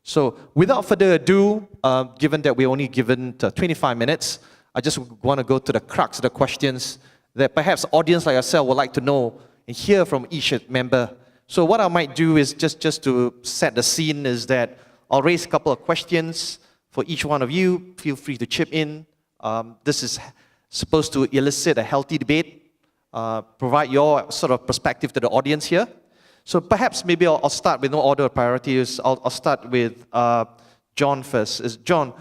So without further ado, given that we're only given 25 minutes, I just want to go to the crux of the questions that perhaps audience like yourself would like to know and hear from each member. So what I might do is just to set the scene is that I'll raise a couple of questions for each one of you. Feel free to chip in. This is supposed to elicit a healthy debate, provide your sort of perspective to the audience here. So perhaps maybe I'll start with no order of priorities. I'll start with John first. John,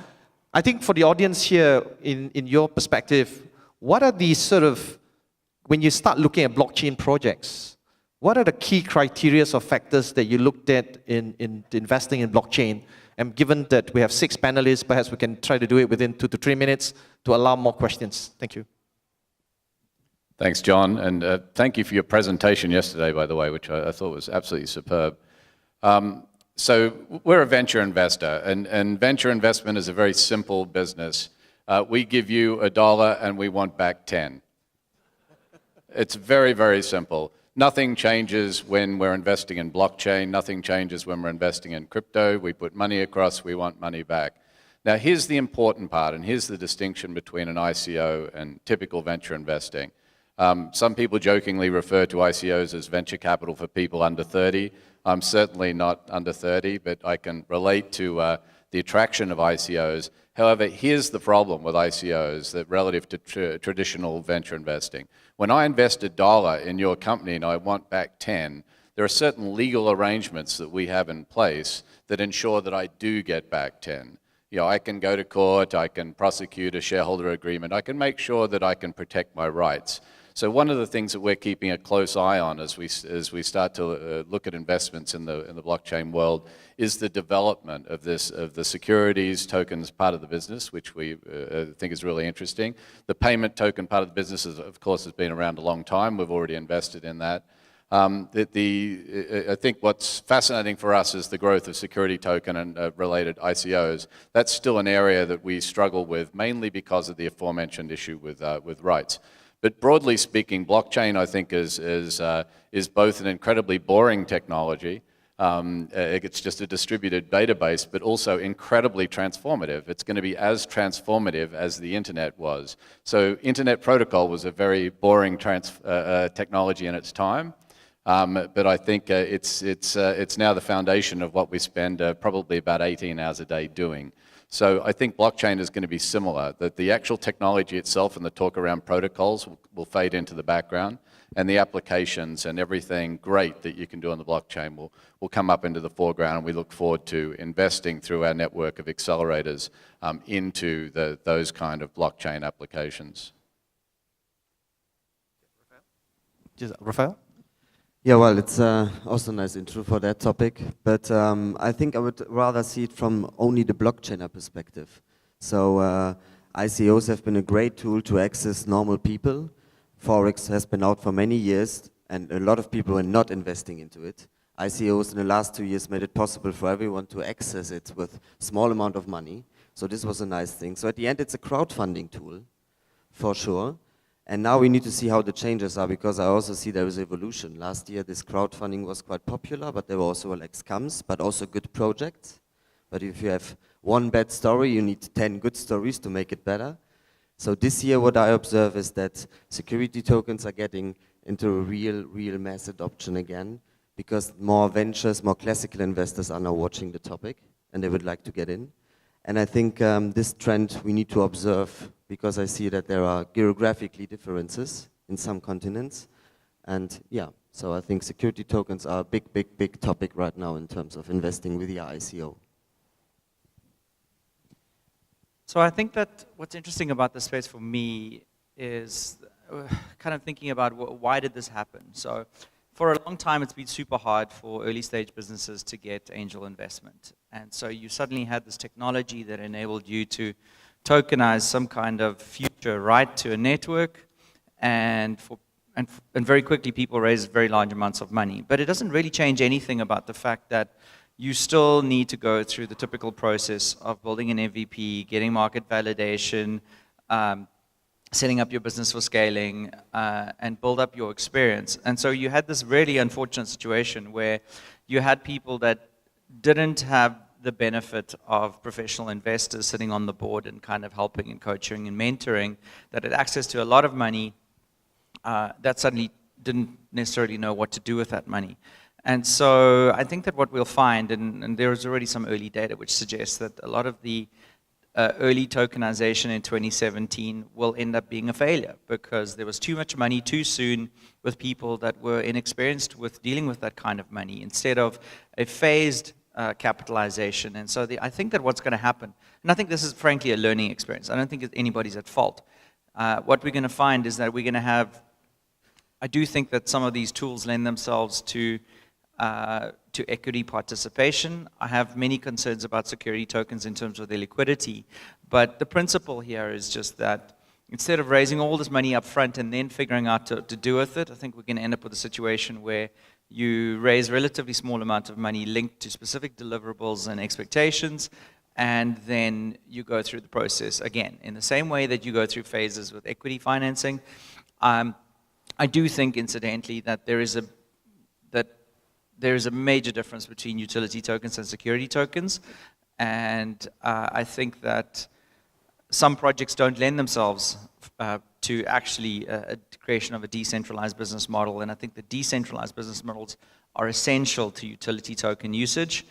I think for the audience here, in your perspective, what are the sort of, when you start looking at blockchain projects, what are the key criteria or factors that you looked at in investing in blockchain? And given that we have 6 panelists, perhaps we can try to do it within 2 to 3 minutes to allow more questions. Thank you. Thanks, John, and thank you for your presentation yesterday, by the way, which I thought was absolutely superb. So we're a venture investor, and venture investment is a very simple business. We give you $1 and we want back 10. It's very, very simple. Nothing changes when we're investing in blockchain. Nothing changes when we're investing in crypto. We put money across, we want money back. Now, here's the important part, and here's the distinction between an ICO and typical venture investing. Some people jokingly refer to ICOs as venture capital for people under 30. I'm certainly not under 30, but I can relate to the attraction of ICOs. However, here's the problem with ICOs that relative to traditional venture investing. When I invest $1 in your company and I want back 10, there are certain legal arrangements that we have in place that ensure that I do get back 10. You know, I can go to court, I can prosecute a shareholder agreement, I can make sure that I can protect my rights. So one of the things that we're keeping a close eye on as we start to look at investments in the blockchain world is the development of the securities tokens part of the business, which we think is really interesting. The payment token part of the business, of course, has been around a long time. We've already invested in that. I think what's fascinating for us is the growth of security token and related ICOs. That's still an area that we struggle with, mainly because of the aforementioned issue with rights. But broadly speaking, blockchain, I think, is both an incredibly boring technology. It's just a distributed database, but also incredibly transformative. It's going to be as transformative as the internet was. So Internet Protocol was a very boring technology in its time. But I think it's now the foundation of what we spend probably about 18 hours a day doing. So I think blockchain is going to be similar, that the actual technology itself and the talk around protocols will fade into the background, and the applications and everything great that you can do on the blockchain will come up into the foreground, and we look forward to investing through our network of accelerators into those kind of blockchain applications. Rafael? Yeah, well, it's also a nice intro for that topic, but I think I would rather see it from only the blockchainer perspective. So ICOs have been a great tool to access normal people. Forex has been out for many years, and a lot of people were not investing into it. ICOs in the last 2 years made it possible for everyone to access it with small amount of money. So this was a nice thing. So at the end, it's a crowdfunding tool, for sure. And now we need to see how the changes are, because I also see there is evolution. Last year, this crowdfunding was quite popular, but there were also like scams, but also good projects. But if you have one bad story, you need 10 good stories to make it better. So this year, what I observe is that security tokens are getting into a real mass adoption again, because more ventures, more classical investors are now watching the topic, and they would like to get in. And I think this trend we need to observe, because I see that there are geographically differences in some continents. And yeah, so I think security tokens are a big topic right now in terms of investing with the ICO. So I think that what's interesting about this space for me is kind of thinking about why did this happen? So for a long time, it's been super hard for early stage businesses to get angel investment. And so you suddenly had this technology that enabled you to tokenize some kind of future right to a network, and very quickly people raised very large amounts of money. But it doesn't really change anything about the fact that you still need to go through the typical process of building an MVP, getting market validation, setting up your business for scaling, and build up your experience. And so you had this really unfortunate situation where you had people that didn't have the benefit of professional investors sitting on the board and kind of helping and coaching and mentoring that had access to a lot of money that suddenly didn't necessarily know what to do with that money. And so I think that what we'll find, and there is already some early data which suggests that a lot of the early tokenization in 2017 will end up being a failure because there was too much money too soon with people that were inexperienced with dealing with that kind of money instead of a phased capitalization. And so I think that what's going to happen, and I think this is frankly a learning experience. I don't think anybody's at fault. What we're going to find is that we're going to have, I do think that some of these tools lend themselves to equity participation. I have many concerns about security tokens in terms of their liquidity, but the principle here is just that instead of raising all this money up front and then figuring out to do with it, I think we're going to end up with a situation where you raise a relatively small amount of money linked to specific deliverables and expectations, and then you go through the process again. In the same way that you go through phases with equity financing, I do think, incidentally, that there is a major difference between utility tokens and security tokens, and I think that some projects don't lend themselves to actually a creation of a decentralized business model, and I think the decentralized business models are essential to utility token usage.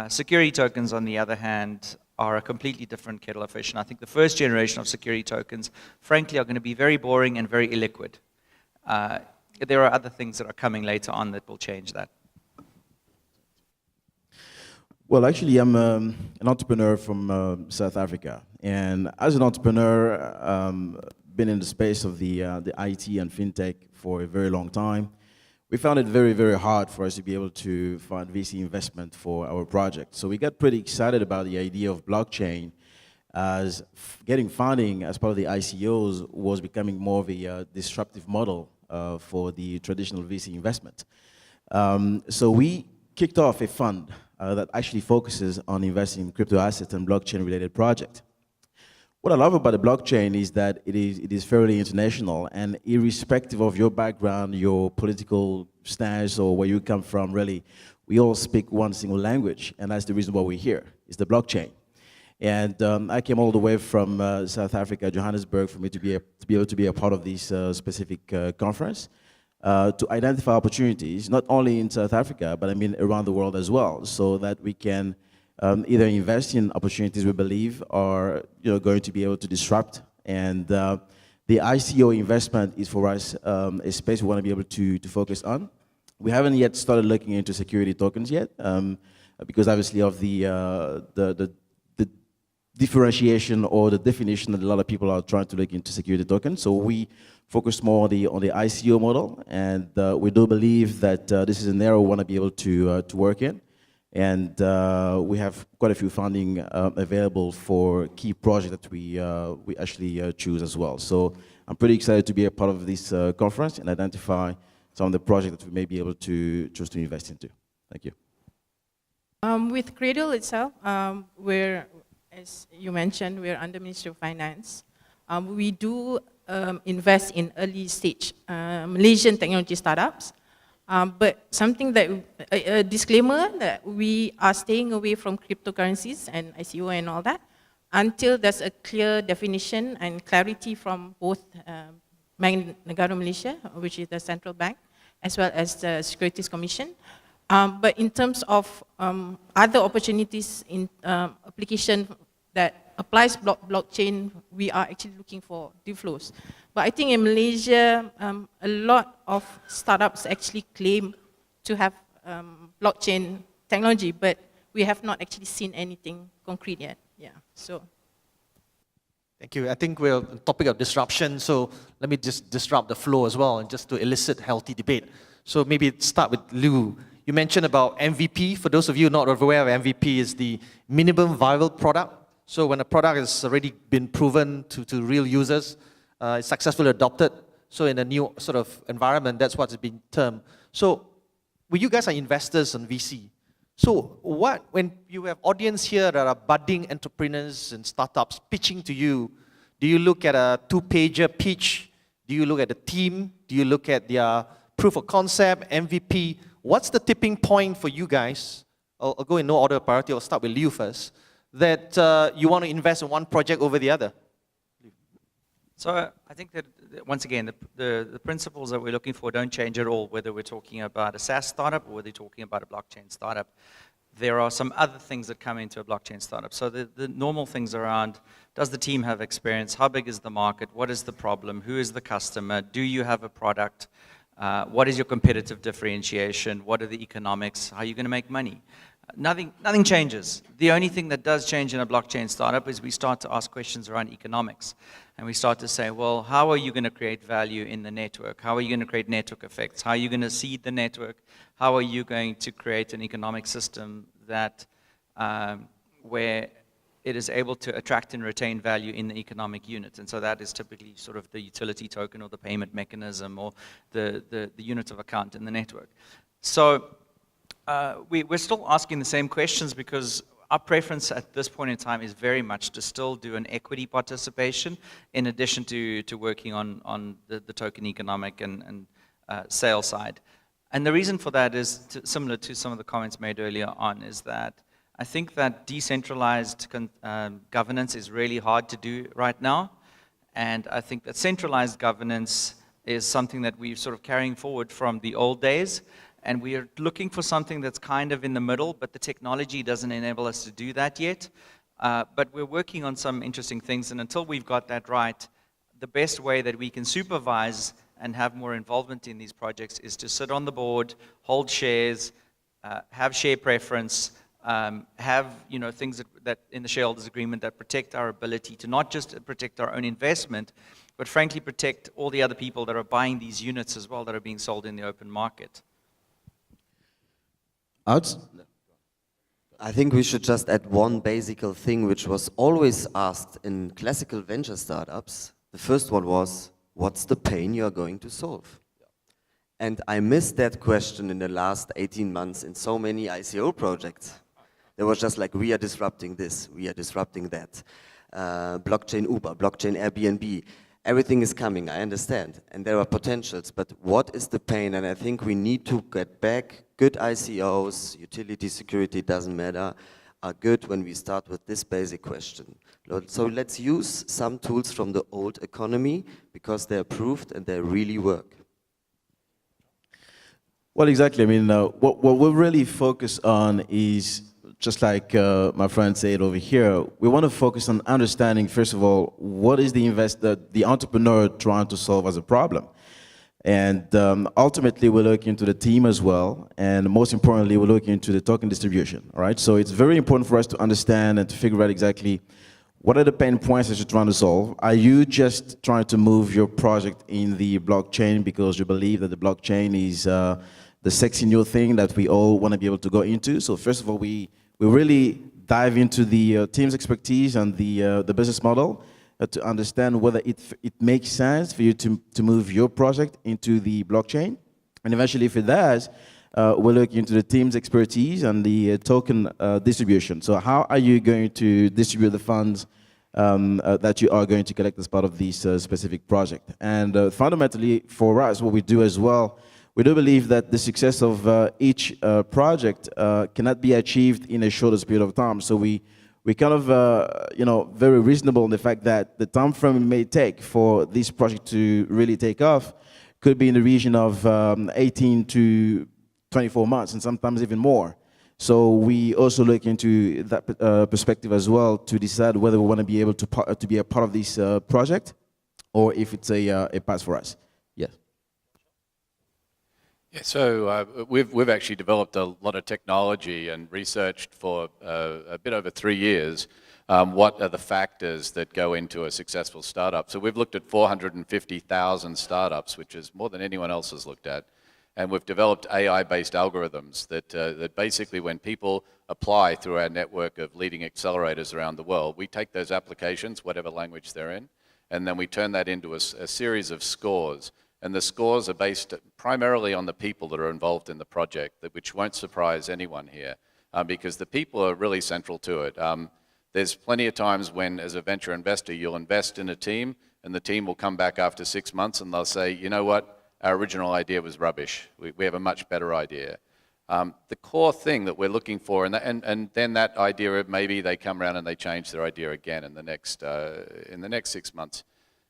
Security tokens, on the other hand, are a completely different kettle of fish, and I think the first generation of security tokens, frankly, are going to be very boring and very illiquid. There are other things that are coming later on that will change that. Well, actually, I'm an entrepreneur from South Africa, and as an entrepreneur, been in the space of the IT and fintech for a very long time. We found it very, very hard for us to be able to find VC investment for our project. So we got pretty excited about the idea of blockchain, as getting funding as part of the ICOs was becoming more of a disruptive model for the traditional VC investment. So we kicked off a fund that actually focuses on investing in crypto assets and blockchain-related projects. What I love about the blockchain is that it is fairly international, and irrespective of your background, your political stance, or where you come from, really, we all speak one single language, and that's the reason why we're here, is the blockchain. And I came all the way from South Africa, Johannesburg, for me to be able to be a part of this specific conference. To identify opportunities, not only in South Africa, but I mean around the world as well, so that we can either invest in opportunities we believe are going to be able to disrupt. And the ICO investment is for us a space we want to be able to focus on. We haven't yet started looking into security tokens yet, because obviously of the differentiation or the definition that a lot of people are trying to look into security tokens. So we focus more on the ICO model, and we do believe that this is an area we want to be able to work in. And we have quite a few funding available for key projects that we actually choose as well. So I'm pretty excited to be a part of this conference and identify some of the projects that we may be able to choose to invest into. Thank you. With Cradle itself, as you mentioned, we're under Ministry of Finance. We do invest in early stage Malaysian technology startups. But something that, a disclaimer that we are staying away from cryptocurrencies and ICO and all that until there's a clear definition and clarity from both Bank Negara Malaysia, which is the central bank, as well as the Securities Commission. But in terms of other opportunities in application that applies blockchain, we are actually looking for deal flows. But I think in Malaysia, a lot of startups actually claim to have blockchain technology, but we have not actually seen anything concrete yet. Yeah, so. Thank you. I think we're on the topic of disruption, so let me just disrupt the flow as well, and just to elicit healthy debate. So maybe start with Lou. You mentioned about MVP. For those of you not aware of MVP, is the minimum viable product. So when a product has already been proven to real users, it's successfully adopted. So in a new sort of environment, that's what's been termed. So when you guys are investors on VC, so when you have audience here that are budding entrepreneurs and startups pitching to you, do you look at a 2-pager pitch? Do you look at the team? Do you look at their proof of concept, MVP? What's the tipping point for you guys I'll go in no order of priority. I'll start with Liu first. That you want to invest in one project over the other. So I think that, once again, the principles that we're looking for don't change at all, whether we're talking about a SaaS startup or whether we're talking about a blockchain startup. There are some other things that come into a blockchain startup. So the normal things around, does the team have experience? How big is the market? What is the problem? Who is the customer? Do you have a product? What is your competitive differentiation? What are the economics? How are you going to make money? Nothing changes. The only thing that does change in a blockchain startup is we start to ask questions around economics. And we start to say, well, how are you going to create value in the network? How are you going to create network effects? How are you going to seed the network? How are you going to create an economic system that where it is able to attract and retain value in the economic unit? And so that is typically sort of the utility token or the payment mechanism or the unit of account in the network. So we're still asking the same questions because our preference at this point in time is very much to still do an equity participation in addition to working on the token economic and sales side. And the reason for that is similar to some of the comments made earlier on, is that I think that decentralized governance is really hard to do right now. And I think that centralized governance is something that we're sort of carrying forward from the old days. And we are looking for something that's kind of in the middle, but the technology doesn't enable us to do that yet. But we're working on some interesting things, and until we've got that right, the best way that we can supervise and have more involvement in these projects is to sit on the board, hold shares, have share preference, have things that in the shareholders agreement that protect our ability to not just protect our own investment, but frankly protect all the other people that are buying these units as well that are being sold in the open market. I think we should just add one basic thing which was always asked in classical venture startups. The first one was, what's the pain you are going to solve? And I missed that question in the last 18 months in so many ICO projects. There was just like, we are disrupting this, we are disrupting that. Blockchain Uber, blockchain Airbnb. Everything is coming, I understand, and there are potentials, but what is the pain? And I think we need to get back. Good ICOs, utility security, doesn't matter, are good when we start with this basic question. So let's use some tools from the old economy because they're proved and they really work. Well, exactly. I mean, what we really focus on is, just like my friend said over here, we want to focus on understanding, first of all, what is the entrepreneur trying to solve as a problem. And ultimately, we look into the team as well. And most importantly, we look into the token distribution, all right? So it's very important for us to understand and to figure out exactly what are the pain points that you're trying to solve. Are you just trying to move your project in the blockchain because you believe that the blockchain is the sexy new thing that we all want to be able to go into? So first of all, we really dive into the team's expertise and the business model to understand whether it makes sense for you to move your project into the blockchain. And eventually, if it does, we'll look into the team's expertise and the token distribution. So how are you going to distribute the funds that you are going to collect as part of this specific project? And fundamentally, for us, what we do as well, we do believe that the success of each project cannot be achieved in a shorter period of time. So we kind of, very reasonable in the fact that the time frame it may take for this project to really take off could be in the region of 18 to 24 months, and sometimes even more. So we also look into that perspective as well to decide whether we want to be able to be a part of this project, or if it's a pass for us. Yes. Yeah, so we've actually developed a lot of technology and researched for a bit over 3 years what are the factors that go into a successful startup. So we've looked at 450,000 startups, which is more than anyone else has looked at. And we've developed AI-based algorithms that basically when people apply through our network of leading accelerators around the world, we take those applications, whatever language they're in, and then we turn that into a series of scores. And the scores are based primarily on the people that are involved in the project, which won't surprise anyone here, because the people are really central to it. There's plenty of times when, as a venture investor, you'll invest in a team, and the team will come back after 6 months and they'll say, you know what, our original idea was rubbish. We have a much better idea. The core thing that we're looking for, and then that idea of maybe they come around and they change their idea again in the next 6 months.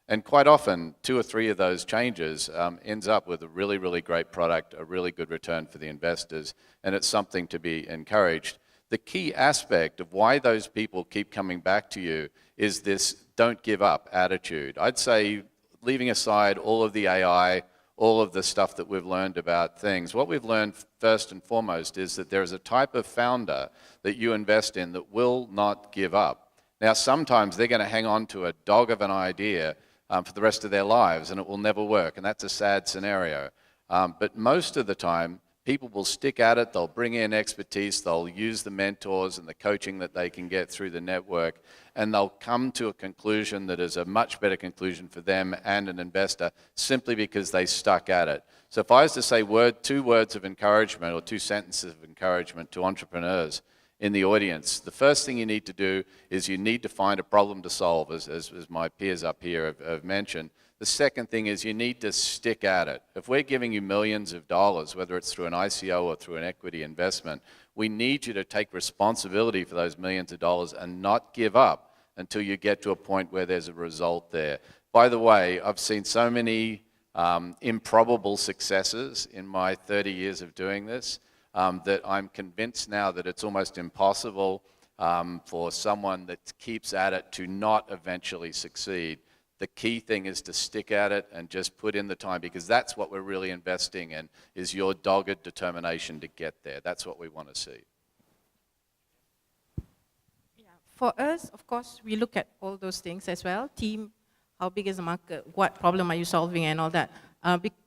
And quite often, 2 or 3 of those changes ends up with a really, really great product, a really good return for the investors, and it's something to be encouraged. The key aspect of why those people keep coming back to you is this don't give up attitude. I'd say, leaving aside all of the AI, all of the stuff that we've learned about things, what we've learned first and foremost is that there is a type of founder that you invest in that will not give up. Now, sometimes they're going to hang on to a dog of an idea for the rest of their lives, and it will never work, and that's a sad scenario. But most of the time, people will stick at it, they'll bring in expertise, they'll use the mentors and the coaching that they can get through the network, and they'll come to a conclusion that is a much better conclusion for them and an investor simply because they stuck at it. So if I was to say 2 words of encouragement or 2 sentences of encouragement to entrepreneurs in the audience, the first thing you need to do is you need to find a problem to solve, as my peers up here have mentioned. The second thing is you need to stick at it. If we're giving you millions of dollars, whether it's through an ICO or through an equity investment, we need you to take responsibility for those millions of dollars and not give up until you get to a point where there's a result there. By the way, I've seen so many improbable successes in my 30 years of doing this that I'm convinced now that it's almost impossible for someone that keeps at it to not eventually succeed. The key thing is to stick at it and just put in the time, because that's what we're really investing in, is your dogged determination to get there. That's what we want to see. Yeah. For us, of course, we look at all those things as well. Team, how big is the market, what problem are you solving and all that.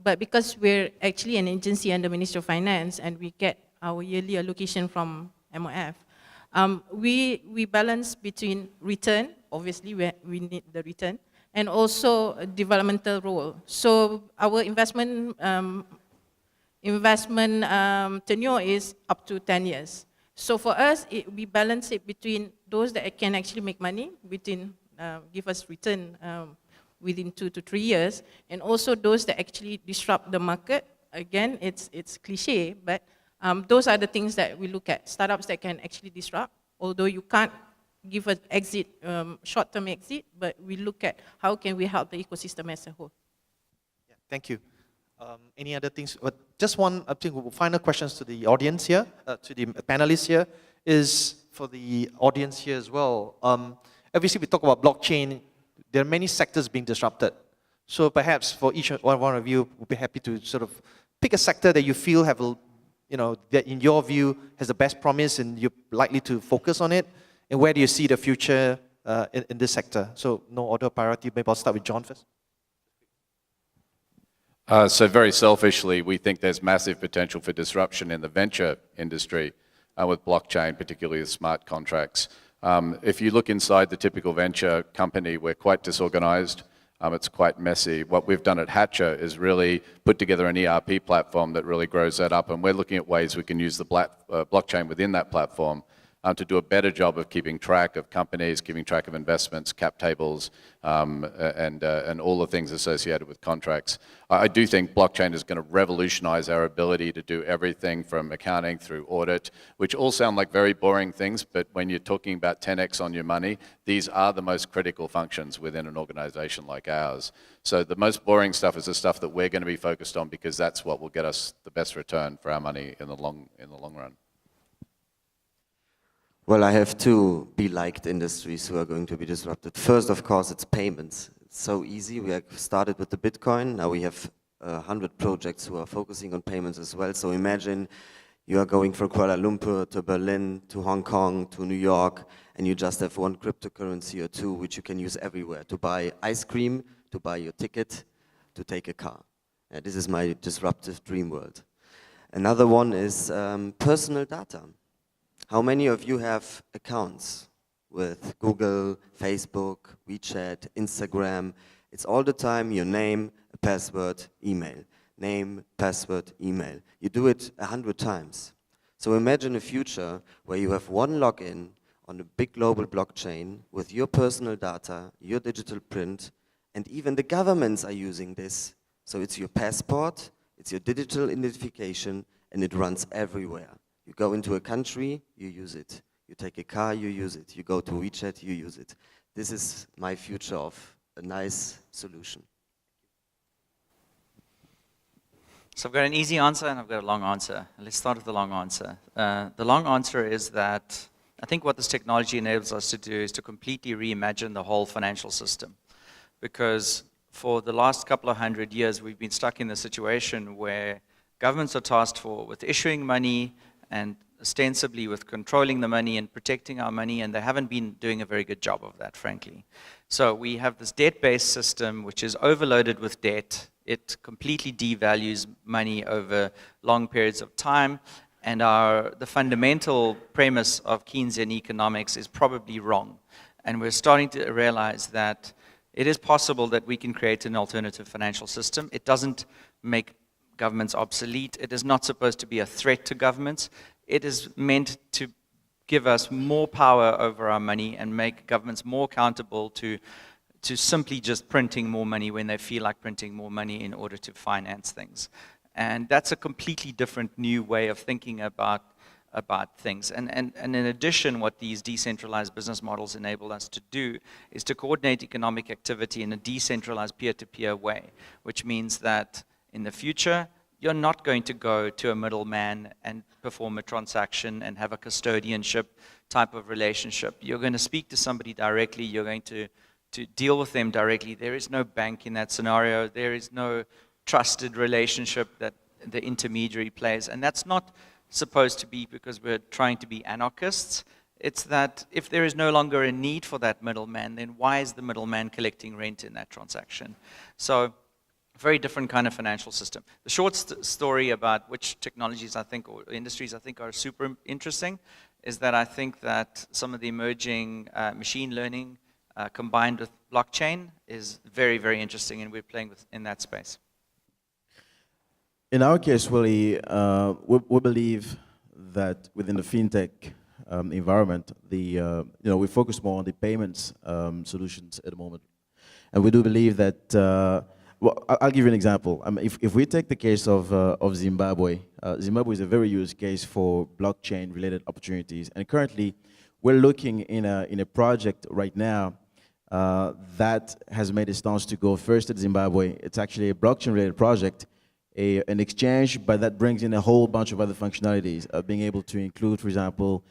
But because we're actually an agency under Ministry of Finance and we get our yearly allocation from MOF, we balance between return, obviously we need the return, and also a developmental role. So our investment tenure is up to 10 years. So for us, we balance it between those that can actually make money, give us return within 2 to 3 years, and also those that actually disrupt the market. Again, it's cliche, but those are the things that we look at. Startups that can actually disrupt, although you can't give an exit, short-term exit, but we look at how can we help the ecosystem as a whole. Yeah, thank you. Any other things? Just one, I think, final questions to the audience here, to the panelists here, is for the audience here as well. Obviously, we talk about blockchain. There are many sectors being disrupted. So perhaps for each one of you, we'll be happy to sort of pick a sector that you feel have, that in your view has the best promise and you're likely to focus on it. And where do you see the future in this sector? So no order of priority. Maybe I'll start with John first. So very selfishly, we think there's massive potential for disruption in the venture industry with blockchain, particularly the smart contracts. If you look inside the typical venture company, we're quite disorganized. It's quite messy. What we've done at Hatcher is really put together an ERP platform that really grows that up, and we're looking at ways we can use the blockchain within that platform to do a better job of keeping track of companies, keeping track of investments, cap tables, and all the things associated with contracts. I do think blockchain is going to revolutionize our ability to do everything from accounting through audit, which all sound like very boring things, but when you're talking about 10x on your money, these are the most critical functions within an organization like ours. So the most boring stuff is the stuff that we're going to be focused on, because that's what will get us the best return for our money in the long run. Well, I have 2 be-liked industries who are going to be disrupted. First, of course, it's payments. It's so easy. We have started with the Bitcoin. Now we have 100 projects who are focusing on payments as well. So imagine you are going from Kuala Lumpur to Berlin, to Hong Kong, to New York, and you just have one cryptocurrency or 2 which you can use everywhere to buy ice cream, to buy your ticket, to take a car. This is my disruptive dream world. Another one is personal data. How many of you have accounts with Google, Facebook, WeChat, Instagram? It's all the time your name, a password, email. Name, password, email. You do it 100 times. So imagine a future where you have one login on a big global blockchain with your personal data, your digital print, and even the governments are using this. So it's your passport, it's your digital identification, and it runs everywhere. You go into a country, you use it. You take a car, you use it. You go to WeChat, you use it. This is my future of a nice solution. So I've got an easy answer and I've got a long answer. Let's start with the long answer. The long answer is that I think what this technology enables us to do is to completely reimagine the whole financial system. Because for the last couple of 100 years, we've been stuck in the situation where governments are tasked with issuing money and ostensibly with controlling the money and protecting our money, and they haven't been doing a very good job of that, frankly. So we have this debt-based system which is overloaded with debt. It completely devalues money over long periods of time, and the fundamental premise of Keynesian economics is probably wrong. And we're starting to realize that it is possible that we can create an alternative financial system. It doesn't make governments obsolete. It is not supposed to be a threat to governments. It is meant to give us more power over our money and make governments more accountable to simply just printing more money when they feel like printing more money in order to finance things. And that's a completely different new way of thinking about things. And in addition, what these decentralized business models enable us to do is to coordinate economic activity in a decentralized peer-to-peer way, which means that in the future, you're not going to go to a middleman and perform a transaction and have a custodianship type of relationship. You're going to speak to somebody directly. You're going to deal with them directly. There is no bank in that scenario. There is no trusted relationship that the intermediary plays. And that's not supposed to be because we're trying to be anarchists. It's that if there is no longer a need for that middleman, then why is the middleman collecting rent in that transaction? So, very different kind of financial system. The short story about which technologies I think, or industries I think are super interesting, is that I think that some of the emerging machine learning combined with blockchain is very, very interesting, and we're playing in that space. In our case, Willie, we believe that within the fintech environment, we focus more on the payments solutions at the moment, and we do believe that. Well, I'll give you an example. If we take the case of Zimbabwe, Zimbabwe is a very use case for blockchain-related opportunities, and currently we're looking in a project right now that has made a stance to go first to Zimbabwe. It's actually a blockchain-related project, an exchange, but that brings in a whole bunch of other functionalities, being able to include, for example,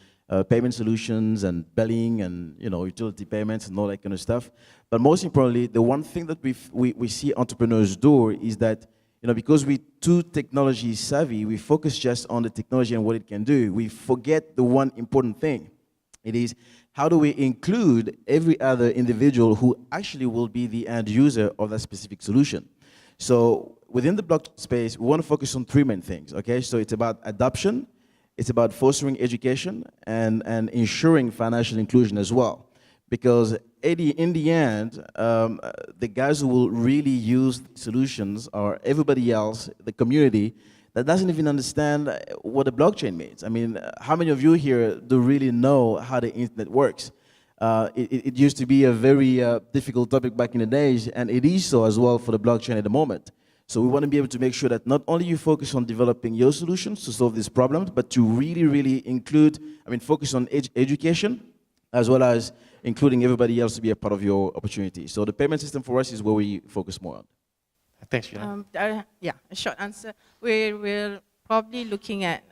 payment solutions and billing and utility payments and all that kind of stuff. But most importantly, the one thing that we see entrepreneurs do is that because we're too technology savvy, we focus just on the technology and what it can do. We forget the one important thing. It is how do we include every other individual who actually will be the end user of that specific solution. So within the blockchain space, we want to focus on three main things. Okay, so it's about adoption. It's about fostering education and ensuring financial inclusion as well. Because in the end, the guys who will really use solutions are everybody else, the community, that doesn't even understand what a blockchain means. I mean, how many of you here do really know how the internet works? It used to be a very difficult topic back in the days, and it is so as well for the blockchain at the moment. So we want to be able to make sure that not only you focus on developing your solutions to solve these problems, but to really include, focus on education, as well as including everybody else to be a part of your opportunity. So the payment system for us is where we focus more on. Thanks, Fiona. Yeah, a short answer. We're probably looking at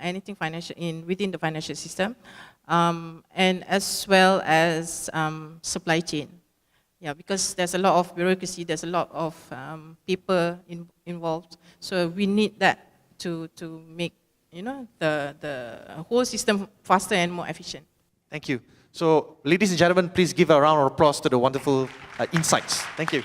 anything financial within the financial system, and as well as supply chain. Yeah, because there's a lot of bureaucracy, there's a lot of people involved. So we need that to make the whole system faster and more efficient. Thank you. So, ladies and gentlemen, please give a round of applause to the wonderful insights. Thank you.